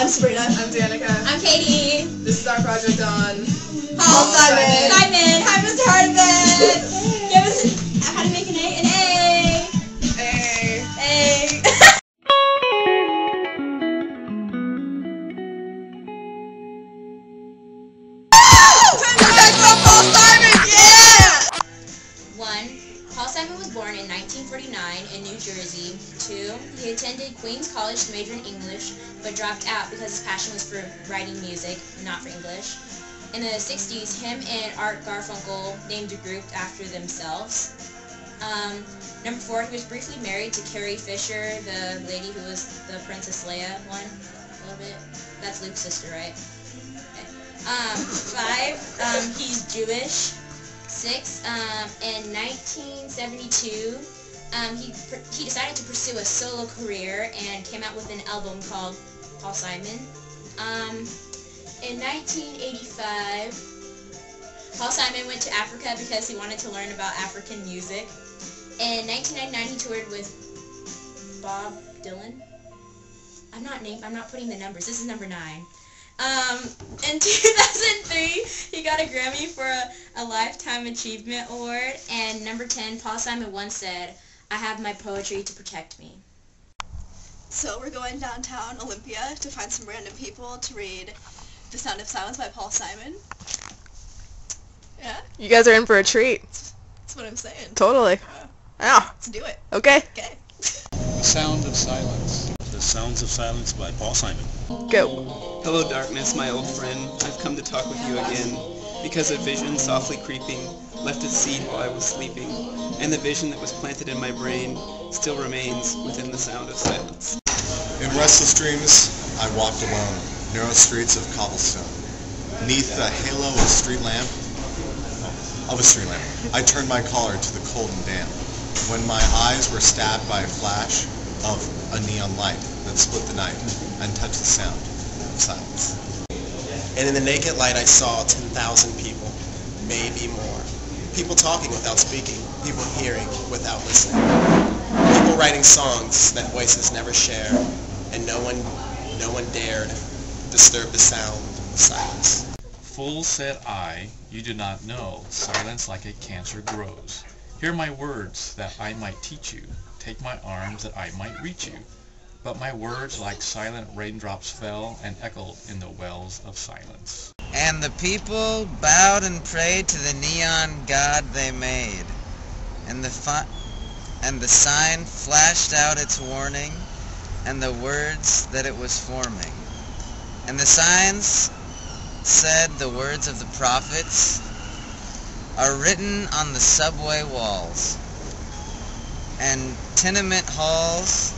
I'm Sabrina. I'm Danica. I'm Katie. This is our project on Paul Simon. Hi, Mr. Hardiman. Give us how to make an A. An A. A. Paul Simon, yeah! 1. Paul Simon was born in 1949 in New Jersey. 2. He attended Queens College to major in English, but dropped out because his passion was for writing music, not for English. In the 60s, him and Art Garfunkel named a group after themselves. Number 4, he was briefly married to Carrie Fisher, the lady who was the Princess Leia one, a little bit. That's Luke's sister, right? Okay. 5, he's Jewish. 6, in 1972, he decided to pursue a solo career and came out with an album called Paul Simon. In 1985, Paul Simon went to Africa because he wanted to learn about African music. In 1999, he toured with Bob Dylan. I'm not putting the numbers. This is number 9. In 2003, he got a Grammy for a Lifetime Achievement Award. And number 10, Paul Simon once said, "I have my poetry to protect me." So we're going downtown Olympia to find some random people to read The Sound of Silence by Paul Simon. Yeah? You guys are in for a treat. That's what I'm saying. Totally. Yeah. Let's do it. Okay. Okay. The Sound of Silence. The Sounds of Silence by Paul Simon. Go. Hello darkness, my old friend. I've come to talk with you again, because a vision softly creeping left its seed while I was sleeping, and the vision that was planted in my brain still remains within the sound of silence. In restless dreams, I walked alone, narrow streets of cobblestone. Neath the halo of a street lamp, I turned my collar to the cold and damp, when my eyes were stabbed by a flash of a neon light that split the night and touched the sound of silence. And in the naked light I saw 10,000 people, maybe more. People talking without speaking, people hearing without listening. People writing songs that voices never share, and no one dared disturb the sound of silence. Full said I, you do not know, silence like a cancer grows. Hear my words that I might teach you, take my arms that I might reach you. But my words like silent raindrops fell and echoed in the wells of silence. And the people bowed and prayed to the neon god they made. And the sign flashed out its warning and the words that it was forming. And the signs said the words of the prophets are written on the subway walls and tenement halls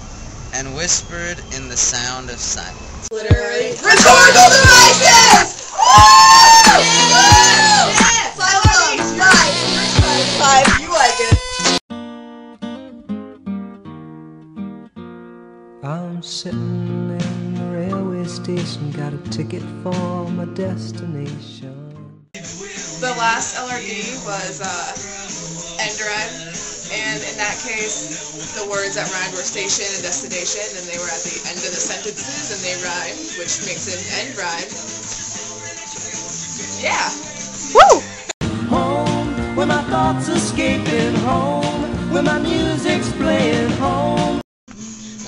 and whispered in the sound of silence. Literary Rhetorical devices! Yeah! 5, you like it. I'm sitting in the railway station, got a ticket for my destination. The last LRD was end rhyme, and in that case, the words that rhymed were station and destination, and they were at the end of the sentences, and they rhymed, which makes it an end rhyme. Yeah. Woo! Home, where my thoughts escaping home, where my music's playing home.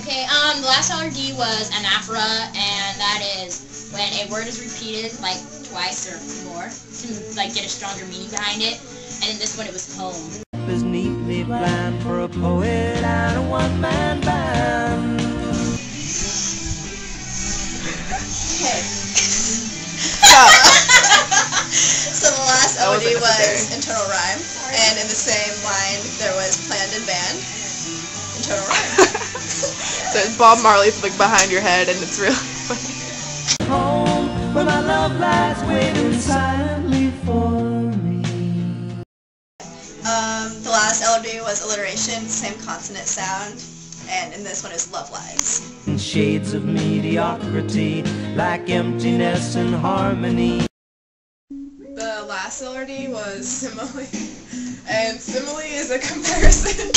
Okay, the last LRD was anaphora, and that is when a word is repeated like twice or more to like get a stronger meaning behind it. And in this one, it was poem. Is neatly planned for a poet and a one-man band. Okay. So the last LRD was internal rhyme, and in the same line there was planned and banned. Internal rhyme. There's Bob Marley's like behind your head, and it's really funny. Home, where my love lies waiting silently for me. The last LRD was alliteration, same consonant sound, and in this one is love lies. In shades of mediocrity, like emptiness and harmony. The last LRD was simile, and simile is a comparison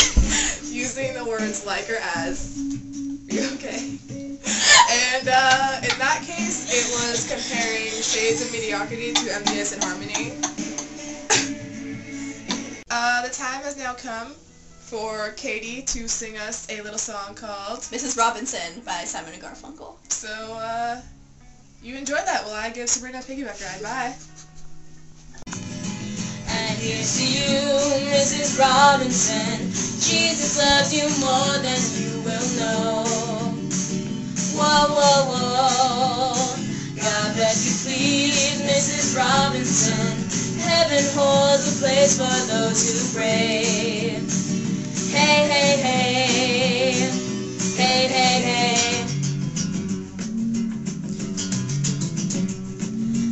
using the words like or as. Are you okay? And in that case, Shades of Mediocrity to Emptiness and Harmony. The time has now come for Katie to sing us a little song called Mrs. Robinson by Simon and Garfunkel. So, you enjoy that while I give Sabrina a piggyback ride. Bye. And here's to you, Mrs. Robinson. Jesus loves you more than you will know. Whoa, whoa, whoa. God bless you, please, Mrs. Robinson. Heaven holds a place for those who pray. Hey, hey, hey. Hey, hey, hey.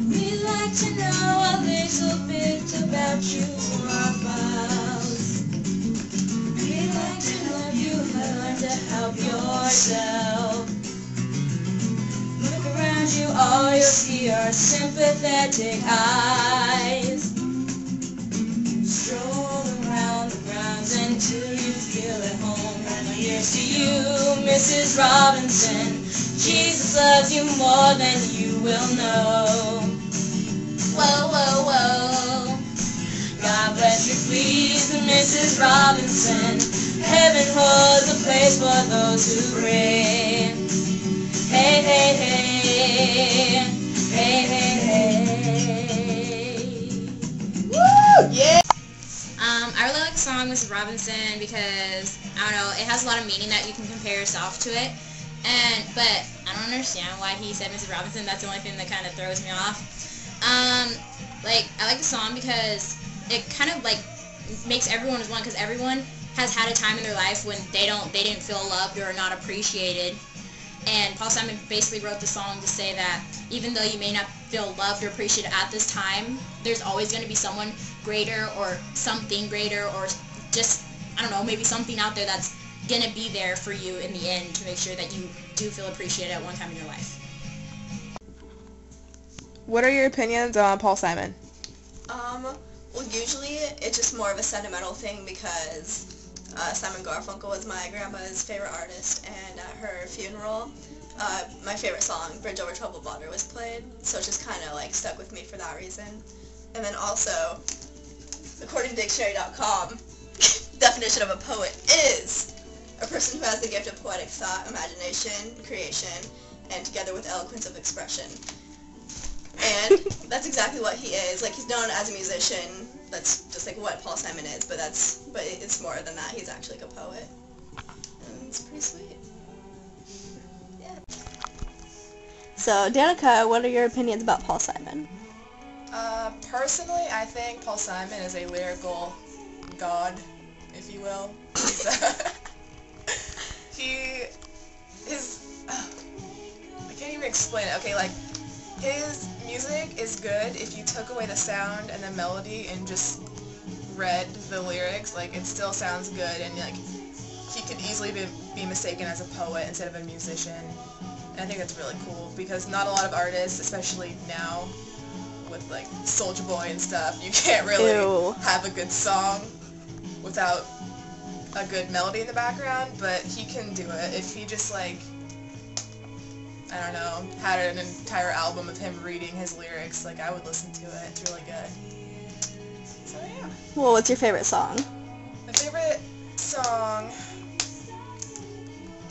We'd like to know a little bit about you, our pals. We'd like to know if you have learned to help yourself. Look around you, all you'll see are sympathetic eyes. Stroll around the grounds until you feel at home. And here's to you, Mrs. Robinson. Jesus loves you more than you will know. Whoa, whoa, whoa. God bless you, please, Mrs. Robinson. Heaven holds a place for those who pray. Hey, hey, hey. Hey, hey, hey. Woo! Yeah! I really like the song Mrs. Robinson because, I don't know, it has a lot of meaning that you can compare yourself to it. But I don't understand why he said Mrs. Robinson. That's the only thing that kind of throws me off. I like the song because it kind of like makes everyone as one, because everyone has had a time in their life when they didn't feel loved or not appreciated. And Paul Simon basically wrote the song to say that even though you may not feel loved or appreciated at this time, there's always going to be someone greater or something greater, or just, I don't know, maybe something out there that's going to be there for you in the end to make sure that you do feel appreciated at one time in your life. What are your opinions on Paul Simon? Well, usually it's just more of a sentimental thing because Simon Garfunkel was my grandma's favorite artist, and at her funeral, my favorite song, Bridge Over Troubled Water, was played, so it just kind of like stuck with me for that reason. And then also, according to dictionary.com, definition of a poet is a person who has the gift of poetic thought, imagination, creation, and together with eloquence of expression. And that's exactly what he is. Like, he's known as a musician. That's just like what Paul Simon is, but it's more than that. He's actually like a poet. And it's pretty sweet. Yeah. So, Danica, what are your opinions about Paul Simon? Personally, I think Paul Simon is a lyrical god, if you will. I can't even explain it. Okay, like, his music is good if you took away the sound and the melody and just read the lyrics. Like, it still sounds good, and like, he could easily be mistaken as a poet instead of a musician. And I think that's really cool, because not a lot of artists, especially now with like Soulja Boy and stuff, you can't really have a good song without a good melody in the background, but he can do it. If he just like, I don't know, had an entire album of him reading his lyrics, like, I would listen to it. It's really good. So yeah. Well, what's your favorite song? My favorite song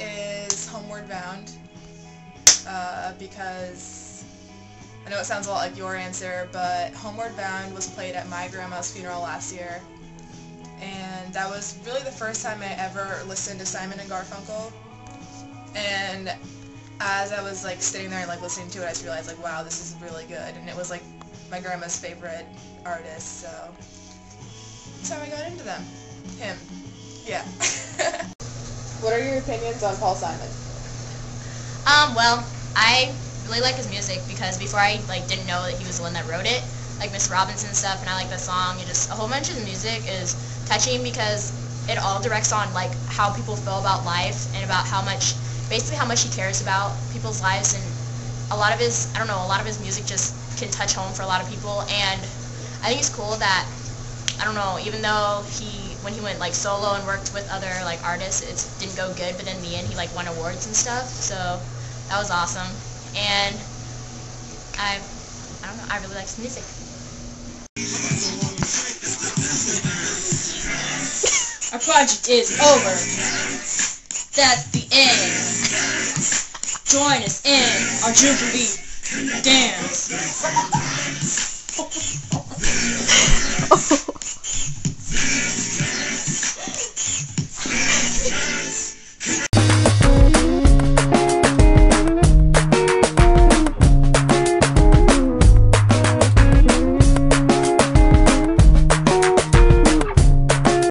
is Homeward Bound, because I know it sounds a lot like your answer, but Homeward Bound was played at my grandma's funeral last year, and that was really the first time I ever listened to Simon and Garfunkel. And as I was like sitting there and like listening to it, I just realized like, wow, this is really good, and it was like my grandma's favorite artist, so that's how I got into them. Him. Yeah. What are your opinions on Paul Simon? Well, I really like his music because before I like didn't know that he was the one that wrote it, like Miss Robinson and stuff, and I like the song, and just a whole bunch of the music is touching because it all directs on like how people feel about life and about how much, basically how much he cares about people's lives, and a lot of his music just can touch home for a lot of people. And I think it's cool that, I don't know, even though when he went like solo and worked with other like artists, it didn't go good, but in the end he like won awards and stuff, so that was awesome. And I don't I really like his music. Our project is over. That's the end. Join us in our Jubilee dance.